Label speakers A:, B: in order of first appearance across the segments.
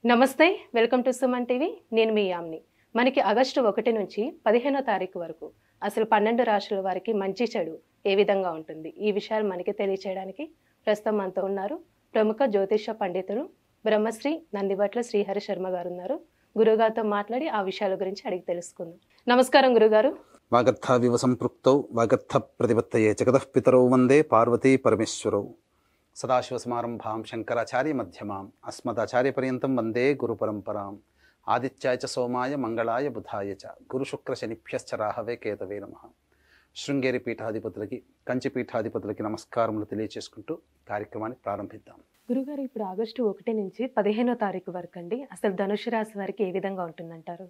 A: నమస్తే, welcome to Suman TV. నేను మీ యామ్ని. మనకి ఆగస్టు 1 నుంచి 15వ తారీఖు వరకు అసలు 12 రాశుల వారికి మంచి చెడు ఏ విధంగా ఉంటుంది, ఈ విషయాలు మనకి తెలియచేయడానికి ప్రస్తుతం మనతో ఉన్నారు ప్రముఖ జ్యోతిష పండితులు బ్రహ్మశ్రీ నందిబట్ల శ్రీహరి శర్మ గారు ఉన్నారు. గురుగారితో మాట్లాడి ఆ విషయాల గురించి అడిగి తెలుసుకుందాం. నమస్కారం గురుగారు.
B: వాగర్థావివ సంపృక్తౌ వాగర్థ ప్రతిపత్తయే జగతః పితరౌ వందే పార్వతీ పరమేశ్వరౌ. సదాశివసమారంభాం శంకరాచార్య మధ్యమాం అస్మదాచార్యపర్యంతం వందే గురు పరంపరాం. ఆదిత్యాయ చ సోమాయ మంగళాయ బుధాయ చ గురుశుక్ర శనిభ్యశ్చ రాహవే కేతవే నమః. శృంగేరి పీఠాధిపతులకి, కంచి పీఠాధిపతులకి నమస్కారములు తెలియచేసుకుంటూ కార్యక్రమాన్ని ప్రారంభిద్దాం.
A: గురుగారు, ఇప్పుడు ఆగస్టు 1 నుంచి 15వ తారీఖు వరకు అండి అసలు ధనుసు రాశి వారికి ఏ విధంగా ఉంటుందంటారు?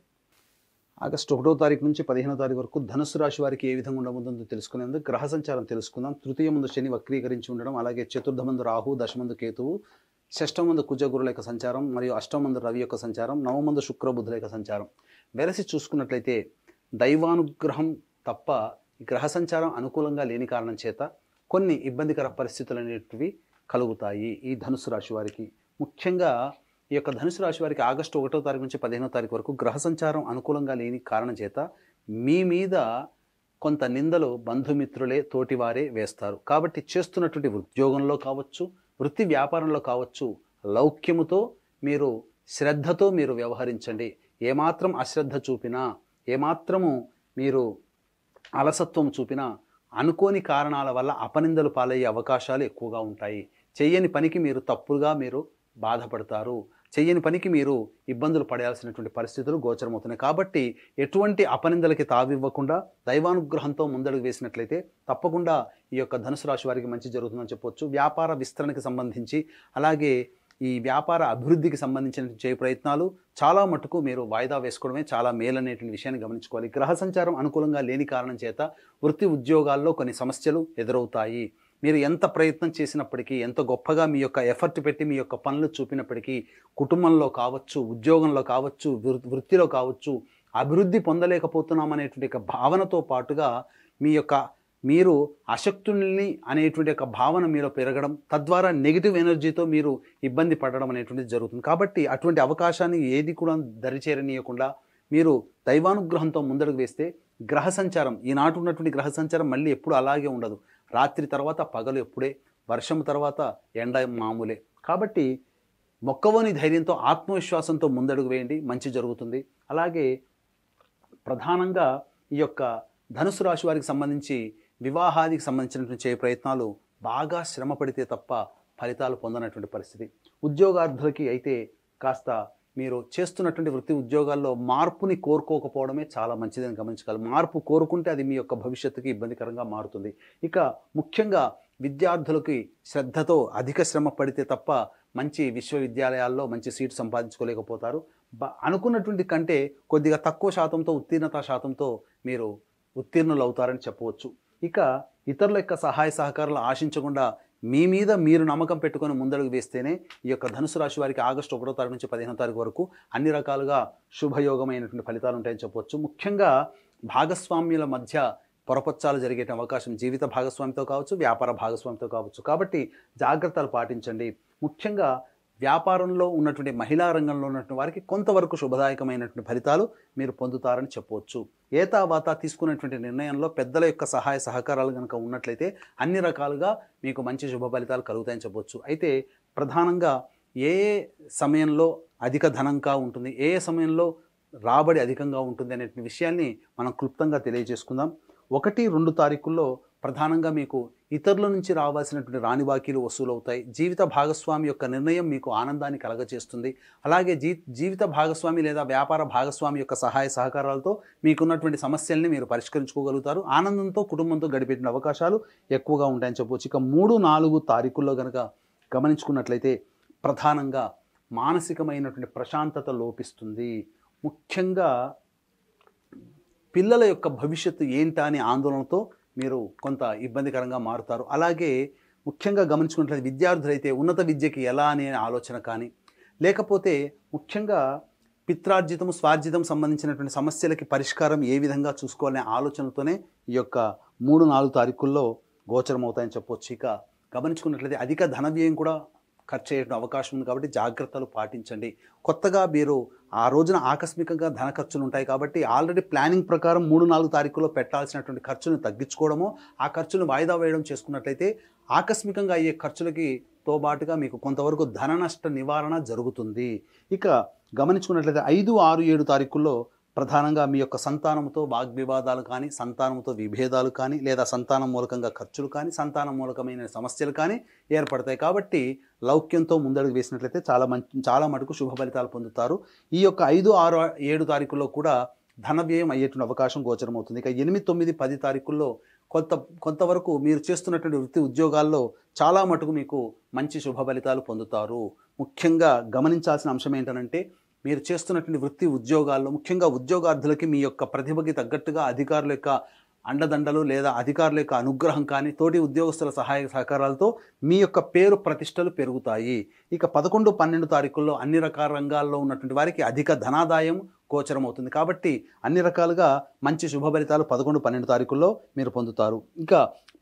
B: ఆగస్టు 1వ తారీఖు నుంచి 15వ తారీఖు వరకు ధనుసు రాశి వారికి ఏ విధంగా ఉండబోతుందో తెలుసుకునేందుకు గ్రహ సంచారం తెలుసుకుందాం. తృతీయ ముందు శని వక్రీకరించి ఉండడం, అలాగే చతుర్థ మందు రాహు, దశమందు కేతువు, షష్టం మందు కుజ గురుల యొక్క సంచారం, మరియు అష్టం మందు రవి యొక్క సంచారం, నవమందు శుక్ర బుధుల యొక్క సంచారం వెరసి చూసుకున్నట్లయితే దైవానుగ్రహం తప్ప గ్రహ సంచారం అనుకూలంగా లేని కారణం చేత కొన్ని ఇబ్బందికర పరిస్థితులు అనేటివి కలుగుతాయి ఈ ధనుసు రాశి వారికి. ముఖ్యంగా ఈ యొక్క ధనుసు రాశి వారికి ఆగస్టు 1వ తారీఖు నుంచి 15వ తారీఖు వరకు గ్రహ సంచారం అనుకూలంగా లేని కారణం చేత మీ మీద కొంత నిందలు బంధుమిత్రులే, తోటివారే వేస్తారు. కాబట్టి చేస్తున్నటువంటి ఉద్యోగంలో కావచ్చు, వృత్తి వ్యాపారంలో కావచ్చు, లౌక్యముతో మీరు శ్రద్ధతో మీరు వ్యవహరించండి. ఏమాత్రం అశ్రద్ధ చూపినా, ఏమాత్రము మీరు అలసత్వం చూపినా అనుకోని కారణాల వల్ల అపనిందలు పాలయ్యే అవకాశాలు ఎక్కువగా ఉంటాయి. చెయ్యని పనికి మీరు తప్పుగా మీరు బాధపడతారు. చెయ్యని పనికి మీరు ఇబ్బందులు పడాల్సినటువంటి పరిస్థితులు గోచరమవుతున్నాయి. కాబట్టి ఎటువంటి అపనిందలకి తావివ్వకుండా దైవానుగ్రహంతో ముందడుగు వేసినట్లయితే తప్పకుండా ఈ యొక్క ధనుసు రాశి వారికి మంచి జరుగుతుందని చెప్పొచ్చు. వ్యాపార విస్తరణకి సంబంధించి, అలాగే ఈ వ్యాపార అభివృద్ధికి సంబంధించిన చేయ ప్రయత్నాలు చాలా మటుకు మీరు వాయిదా వేసుకోవడమే చాలా మేలనేటువంటి విషయాన్ని గమనించుకోవాలి. గ్రహ సంచారం అనుకూలంగా లేని కారణం చేత వృత్తి ఉద్యోగాల్లో కొన్ని సమస్యలు ఎదురవుతాయి. మీరు ఎంత ప్రయత్నం చేసినప్పటికీ, ఎంత గొప్పగా మీ యొక్క ఎఫర్ట్ పెట్టి మీ యొక్క పనులు చూపినప్పటికీ, కుటుంబంలో కావచ్చు, ఉద్యోగంలో కావచ్చు, వృత్తిలో కావచ్చు, అభివృద్ధి పొందలేకపోతున్నాం అనేటువంటి యొక్క భావనతో పాటుగా మీరు అశక్తుల్ని అనేటువంటి యొక్క భావన మీలో పెరగడం, తద్వారా నెగిటివ్ ఎనర్జీతో మీరు ఇబ్బంది పడడం అనేటువంటిది జరుగుతుంది. కాబట్టి అటువంటి అవకాశాన్ని ఏది కూడా దరిచేరనీయకుండా మీరు దైవానుగ్రహంతో ముందడుగు వేస్తే గ్రహ సంచారం, ఈనాటి ఉన్నటువంటి గ్రహ సంచారం మళ్ళీ ఎప్పుడు అలాగే ఉండదు. రాత్రి తర్వాత పగలు ఎప్పుడే, వర్షం తర్వాత ఎండ మామూలే. కాబట్టి మొక్కవోని ధైర్యంతో, ఆత్మవిశ్వాసంతో ముందడుగు వేయండి, మంచి జరుగుతుంది. అలాగే ప్రధానంగా ఈ యొక్క ధనుసు రాశి వారికి సంబంధించి వివాహానికి సంబంధించినటువంటి చేయ ప్రయత్నాలు బాగా శ్రమ పడితే తప్ప ఫలితాలు పొందనటువంటి పరిస్థితి. ఉద్యోగార్థులకి అయితే కాస్త మీరు చేస్తున్నటువంటి వృత్తి ఉద్యోగాల్లో మార్పుని కోరుకోకపోవడమే చాలా మంచిదని గమనించగలరు. మార్పు కోరుకుంటే అది మీ యొక్క భవిష్యత్తుకి ఇబ్బందికరంగా మారుతుంది. ఇక ముఖ్యంగా విద్యార్థులకి శ్రద్ధతో అధిక శ్రమ పడితే తప్ప మంచి విశ్వవిద్యాలయాల్లో మంచి సీటు సంపాదించుకోలేకపోతారు. అనుకున్నటువంటి కంటే కొద్దిగా తక్కువ శాతంతో, ఉత్తీర్ణత శాతంతో మీరు ఉత్తీర్ణులు అవుతారని చెప్పవచ్చు. ఇక ఇతరుల యొక్క సహాయ సహకారాలు ఆశించకుండా మీ మీద మీరు నమ్మకం పెట్టుకొని ముందడుగు వేస్తేనే ఈ యొక్క ధనుసు రాశి వారికి ఆగస్టు 1వ తారీఖు నుంచి 15వ తారీఖు వరకు అన్ని రకాలుగా శుభయోగమైనటువంటి ఫలితాలు ఉంటాయని చెప్పవచ్చు. ముఖ్యంగా భాగస్వామ్యుల మధ్య పొరపచ్చాలు జరిగే అవకాశం, జీవిత భాగస్వామితో కావచ్చు, వ్యాపార భాగస్వామితో కావచ్చు. కాబట్టి జాగ్రత్తలు పాటించండి. ముఖ్యంగా వ్యాపారంలో ఉన్నటువంటి మహిళా రంగంలో ఉన్నటువంటి వారికి కొంతవరకు శుభదాయకమైనటువంటి ఫలితాలు మీరు పొందుతారని చెప్పవచ్చు. ఏతావాత తీసుకున్నటువంటి నిర్ణయంలో పెద్దల యొక్క సహాయ సహకారాలు కనుక ఉన్నట్లయితే అన్ని రకాలుగా మీకు మంచి శుభ ఫలితాలు కలుగుతాయని చెప్పవచ్చు. అయితే ప్రధానంగా ఏ సమయంలో అధిక ధనంగా ఉంటుంది, ఏ సమయంలో రాబడి అధికంగా ఉంటుంది అనే విషయాన్ని మనం క్లుప్తంగా తెలియజేసుకుందాం. 1, 2 తారీఖుల్లో ప్రధానంగా మీకు ఇతరుల నుంచి రావాల్సినటువంటి రాని బాకీలు వసూలవుతాయి. జీవిత భాగస్వామి యొక్క నిర్ణయం మీకు ఆనందాన్ని కలగచేస్తుంది. అలాగే జీవిత భాగస్వామి లేదా వ్యాపార భాగస్వామి యొక్క సహాయ సహకారాలతో మీకున్నటువంటి సమస్యల్ని మీరు పరిష్కరించుకోగలుగుతారు. ఆనందంతో కుటుంబంతో గడిపే అవకాశాలు ఎక్కువగా ఉంటాయని చెప్పవచ్చు. ఇక 3, 4 తారీఖుల్లో కనుక గమనించుకున్నట్లయితే ప్రధానంగా మానసికమైనటువంటి ప్రశాంతత లోపిస్తుంది. ముఖ్యంగా పిల్లల యొక్క భవిష్యత్తు ఏంటా అనే ఆందోళనతో మీరు కొంత ఇబ్బందికరంగా మారుతారు. అలాగే ముఖ్యంగా గమనించుకున్నట్లయితే విద్యార్థులైతే ఉన్నత విద్యకి ఎలా అనే ఆలోచన కానీ, లేకపోతే ముఖ్యంగా పిత్రార్జితం, స్వార్జితం సంబంధించినటువంటి సమస్యలకి పరిష్కారం ఏ విధంగా చూసుకోవాలనే ఆలోచనతోనే ఈ యొక్క 3, 4 తారీఖుల్లో గోచరం అవుతాయని చెప్పవచ్చు. ఇక గమనించుకున్నట్లయితే అధిక ధన వ్యయం కూడా ఖర్చు అయ్యే అవకాశం ఉంది కాబట్టి జాగ్రత్తలు పాటించండి. కొత్తగా మీరు ఆ రోజున ఆకస్మికంగా ధన ఖర్చులు ఉంటాయి కాబట్టి ఆల్రెడీ ప్లానింగ్ ప్రకారం 3-4 తారీఖుల్లో పెట్టాల్సినటువంటి ఖర్చులను తగ్గించుకోవడమో, ఆ ఖర్చును వాయిదా వేయడం చేసుకున్నట్లయితే ఆకస్మికంగా అయ్యే ఖర్చులకి తోబాటుగా మీకు కొంతవరకు ధన నష్ట నివారణ జరుగుతుంది. ఇక గమనించుకున్నట్లయితే 5, 6, 7 తారీఖుల్లో ప్రధానంగా మీ యొక్క సంతానంతో వాగ్వివాదాలు కానీ, సంతానంతో విభేదాలు కానీ, లేదా సంతానం మూలకంగా ఖర్చులు కానీ, సంతానం మూలకమైన సమస్యలు కానీ ఏర్పడతాయి. కాబట్టి లౌక్యంతో ముందడుగు వేసినట్లయితే చాలా మటుకు శుభ ఫలితాలు పొందుతారు. ఈ యొక్క 5, 6, 7 తారీఖుల్లో కూడా ధన వ్యయం అయ్యేటువంటి అవకాశం గోచరమవుతుంది. ఇక 8, 9, 10 తారీఖుల్లో కొంతవరకు మీరు చేస్తున్నటువంటి వృత్తి ఉద్యోగాల్లో చాలా మటుకు మీకు మంచి శుభ ఫలితాలు పొందుతారు. ముఖ్యంగా గమనించాల్సిన అంశం ఏంటంటే, మీరు చేస్తున్నటువంటి వృత్తి ఉద్యోగాల్లో ముఖ్యంగా ఉద్యోగార్థులకి మీ యొక్క ప్రతిభకి తగ్గట్టుగా అధికారుల యొక్క అండదండలు లేదా అధికారుల యొక్క అనుగ్రహం కానీ, తోటి ఉద్యోగస్తుల సహాయ సహకారాలతో మీ యొక్క పేరు ప్రతిష్టలు పెరుగుతాయి. ఇక 11, 12 తారీఖుల్లో అన్ని రకాల రంగాల్లో ఉన్నటువంటి వారికి అధిక ధనాదాయం గోచరమవుతుంది. కాబట్టి అన్ని రకాలుగా మంచి శుభ ఫలితాలు 11, 12 తారీఖుల్లో మీరు పొందుతారు. ఇక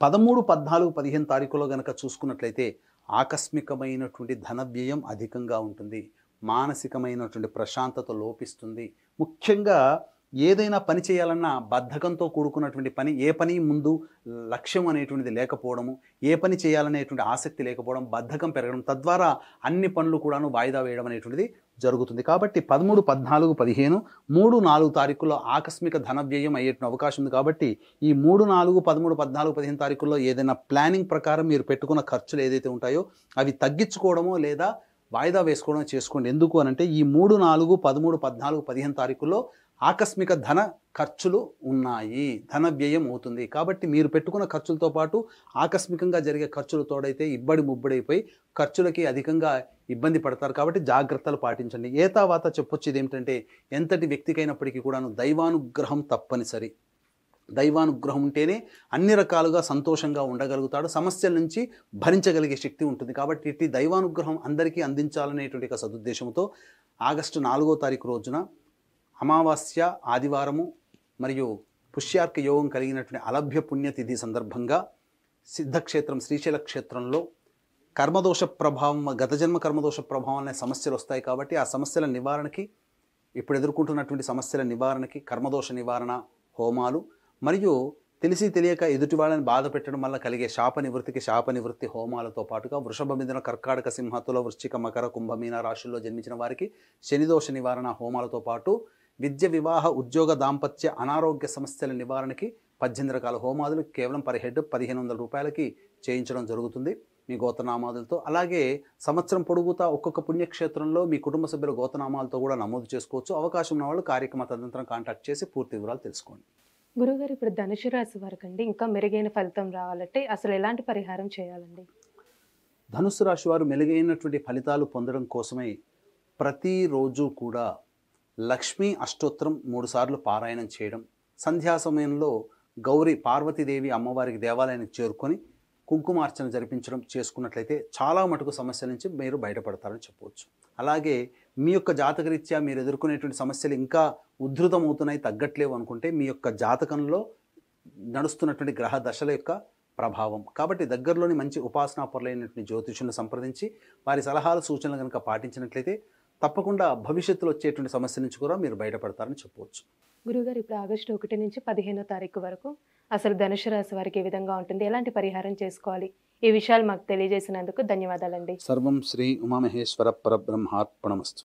B: 13, 14, 15 తారీఖుల్లో కనుక చూసుకున్నట్లయితే ఆకస్మికమైనటువంటి ధన వ్యయం అధికంగా ఉంటుంది. మానసికమైనటువంటి ప్రశాంతత లోపిస్తుంది. ముఖ్యంగా ఏదైనా పని చేయాలన్నా బద్ధకంతో కూడుకున్నటువంటి పని, ఏ పని ముందు లక్ష్యం అనేటువంటిది లేకపోవడము, ఏ పని చేయాలనేటువంటి ఆసక్తి లేకపోవడం, బద్ధకం పెరగడం, తద్వారా అన్ని పనులు కూడాను వాయిదా వేయడం అనేటువంటిది జరుగుతుంది. కాబట్టి 13, 14, 15, 3, 4 తారీఖుల్లో ఆకస్మిక ధన వ్యయం అయ్యేటువంటి అవకాశం ఉంది. కాబట్టి ఈ 3, 4, 13, 14, 15 తారీఖుల్లో ఏదైనా ప్లానింగ్ ప్రకారం మీరు పెట్టుకున్న ఖర్చులు ఏదైతే ఉంటాయో అవి తగ్గించుకోవడమో లేదా వాయిదా వేసుకోవడం చేసుకోండి. ఎందుకు అనంటే ఈ 3, 4, 13, 14, 15 తారీఖుల్లో ఆకస్మిక ధన ఖర్చులు ఉన్నాయి, ధన వ్యయం అవుతుంది. కాబట్టి మీరు పెట్టుకున్న ఖర్చులతో పాటు ఆకస్మికంగా జరిగే ఖర్చులు తోడైతే ముబ్బడైపోయి ఖర్చులకి అధికంగా ఇబ్బంది పడతారు. కాబట్టి జాగ్రత్తలు పాటించండి. ఏతావాత చెప్పొచ్చేది ఏమిటంటే, ఎంతటి వ్యక్తికైనప్పటికీ కూడాను దైవానుగ్రహం తప్పనిసరి. దైవానుగ్రహం ఉంటేనే అన్ని రకాలుగా సంతోషంగా ఉండగలుగుతాడు, సమస్యల నుంచి భరించగలిగే శక్తి ఉంటుంది. కాబట్టి ఇట్టి దైవానుగ్రహం అందరికీ అందించాలనేటువంటి ఒక సదుద్దేశంతో ఆగస్టు 4వ తారీఖు రోజున అమావాస్య, ఆదివారము మరియు పుష్యార్క యోగం కలిగినటువంటి అలభ్య పుణ్యతిథి సందర్భంగా సిద్ధక్షేత్రం శ్రీశైల క్షేత్రంలో కర్మదోష ప్రభావం, గత జన్మ కర్మదోష ప్రభావం అనే సమస్యలు వస్తాయి. కాబట్టి ఆ సమస్యల నివారణకి, ఇప్పుడు ఎదుర్కొంటున్నటువంటి సమస్యల నివారణకి కర్మదోష నివారణ హోమాలు మరియు తెలిసి తెలియక ఎదుటి వాళ్ళని బాధ పెట్టడం వల్ల కలిగే శాప నివృత్తి హోమాలతో పాటుగా వృషభ, మిథున, కర్కాటక, సింహ, తుల, వృశ్చిక, మకర, కుంభ, మీన రాశుల్లో జన్మించిన వారికి శనిదోష నివారణ హోమాలతో పాటు విద్య, వివాహ, ఉద్యోగ, దాంపత్య, అనారోగ్య సమస్యల నివారణకి 18 రకాల హోమాదులు కేవలం పర్ హెడ్ 1500 రూపాయలకి చేయించడం జరుగుతుంది మీ గోత్రనామాదులతో. అలాగే సంవత్సరం పొడుగుతా ఒక్కొక్క పుణ్యక్షేత్రంలో మీ కుటుంబ సభ్యుల గోత్రనామాలతో కూడా నమోదు చేసుకోవచ్చు. అవకాశం ఉన్న వాళ్ళు కార్యక్రమ తదనంతరం కాంటాక్ట్ చేసి పూర్తి వివరాలు తెలుసుకోండి.
A: గురుగారు, ఇప్పుడు ధనుసు రాశి వారికి అండి ఇంకా మెరుగైన ఫలితం రావాలంటే అసలు ఎలాంటి పరిహారం చేయాలండి?
B: ధనుస్సు రాశి వారు మెరుగైనటువంటి ఫలితాలు పొందడం కోసమై ప్రతిరోజు కూడా లక్ష్మీ అష్టోత్తరం 3 సార్లు పారాయణం చేయడం, సంధ్యా సమయంలో గౌరీ పార్వతీదేవి అమ్మవారికి దేవాలయానికి చేరుకొని కుంకుమార్చన జరిపించడం చేసుకున్నట్లయితే చాలా మటుకు సమస్యల నుంచి మీరు బయటపడతారని చెప్పవచ్చు. అలాగే మీ యొక్క జాతకరీత్యా మీరు ఎదుర్కొనేటువంటి సమస్యలు ఇంకా ఉధృతమవుతున్నాయి, తగ్గట్లేవు అనుకుంటే మీ యొక్క జాతకంలో నడుస్తున్నటువంటి గ్రహ దశల యొక్క ప్రభావం. కాబట్టి దగ్గరలోని మంచి ఉపాసనా పరులైనటువంటి జ్యోతిషులను సంప్రదించి వారి సలహాలు, సూచనలు కనుక పాటించినట్లయితే తప్పకుండా భవిష్యత్తులో వచ్చేటువంటి సమస్య నుంచి కూడా మీరు బయటపడతారని చెప్పవచ్చు.
A: గురుగారు, ఇప్పుడు ఆగస్టు 1 నుంచి 15వ తారీఖు వరకు అసలు ధనుసు రాశి వారికి ఏ విధంగా ఉంటుంది, ఎలాంటి పరిహారం చేసుకోవాలి, ఈ విషయాలు మాకు తెలియజేసినందుకు ధన్యవాదాలండి.
B: సర్వం శ్రీ ఉమామహేశ్వర పరబ్రహ్మార్పణమస్తు.